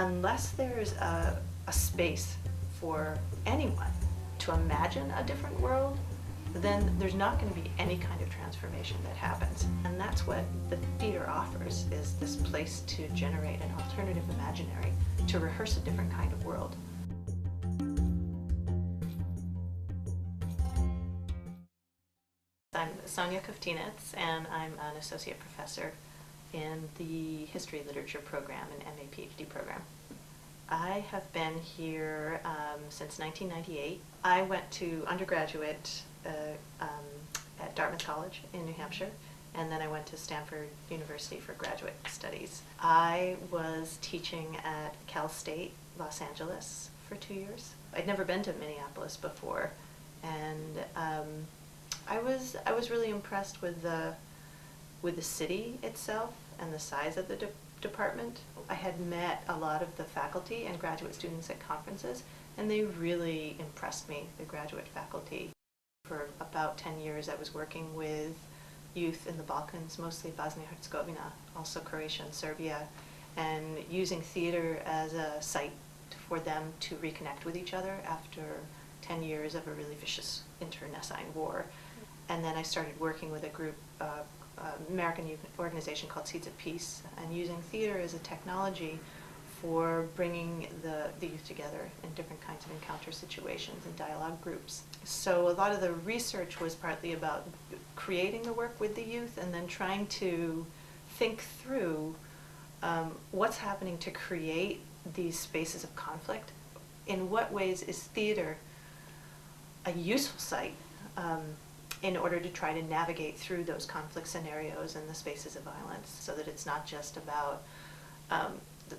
unless there's a space for anyone to imagine a different world, then there's not going to be any kind of transformation that happens. And that's what the theater offers, is this place to generate an alternative imaginary, to rehearse a different kind of world. I'm Sonja Kuftinec, and I'm an associate professor in the History Literature program, an MA PhD program. I have been here since 1998. I went to undergraduate at Dartmouth College in New Hampshire, and then I went to Stanford University for graduate studies. I was teaching at Cal State Los Angeles for 2 years. I'd never been to Minneapolis before, and I was really impressed with the city itself and the size of the department. I had met a lot of the faculty and graduate students at conferences, and they really impressed me, the graduate faculty. For about 10 years I was working with youth in the Balkans, mostly Bosnia-Herzegovina, also Croatia and Serbia, and using theater as a site for them to reconnect with each other after 10 years of a really vicious internecine war. And then I started working with a group, American youth organization called Seeds of Peace, and using theater as a technology for bringing the youth together in different kinds of encounter situations and dialogue groups. So a lot of the research was partly about creating the work with the youth and then trying to think through what's happening to create these spaces of conflict. In what ways is theater a useful site in order to try to navigate through those conflict scenarios and the spaces of violence, so that it's not just about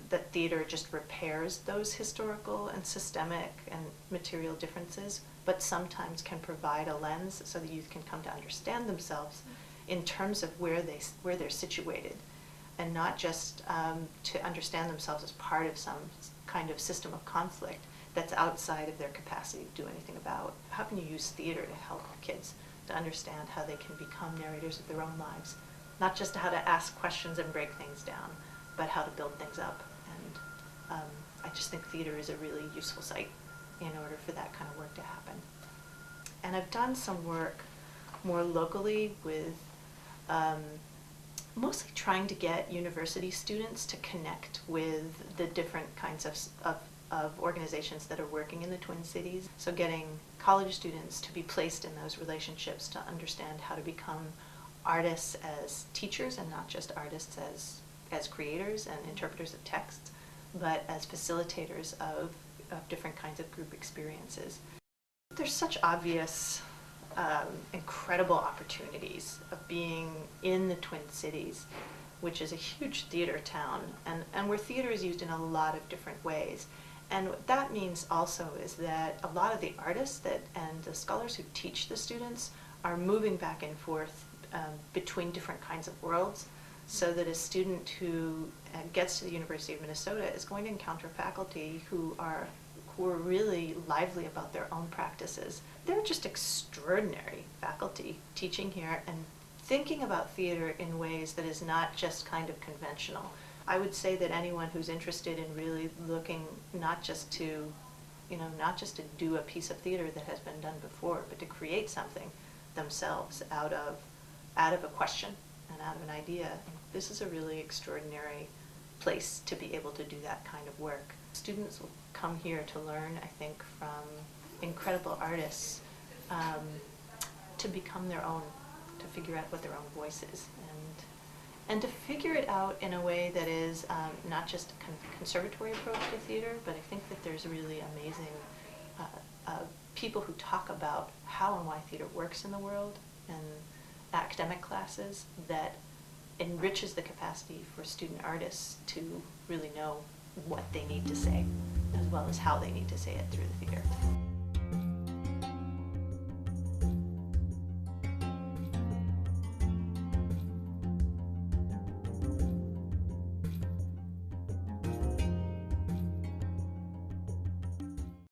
that theater just repairs those historical and systemic and material differences, but sometimes can provide a lens so the youth can come to understand themselves in terms of where they're situated, and not just to understand themselves as part of some kind of system of conflict that's outside of their capacity to do anything about. How can you use theater to help kids to understand how they can become narrators of their own lives? Not just how to ask questions and break things down, but how to build things up. And I just think theater is a really useful site in order for that kind of work to happen. And I've done some work more locally with mostly trying to get university students to connect with the different kinds of organizations that are working in the Twin Cities. So getting college students to be placed in those relationships to understand how to become artists as teachers, and not just artists as creators and interpreters of texts, but as facilitators of different kinds of group experiences. There's such obvious, incredible opportunities of being in the Twin Cities, which is a huge theater town, and where theater is used in a lot of different ways. And what that means also is that a lot of the artists and the scholars who teach the students are moving back and forth between different kinds of worlds, so that a student who gets to the University of Minnesota is going to encounter faculty who are really lively about their own practices. They're just extraordinary faculty teaching here and thinking about theater in ways that is not just kind of conventional. I would say that anyone who's interested in really looking not just to do a piece of theater that has been done before, but to create something themselves out of a question and out of an idea, this is a really extraordinary place to be able to do that kind of work. Students will come here to learn, I think, from incredible artists, to become their own, to figure out what their own voice is, and to figure it out in a way that is not just a conservatory approach to theater, but I think that there's really amazing people who talk about how and why theater works in the world, and academic classes that enriches the capacity for student artists to really know what they need to say, as well as how they need to say it through the theater.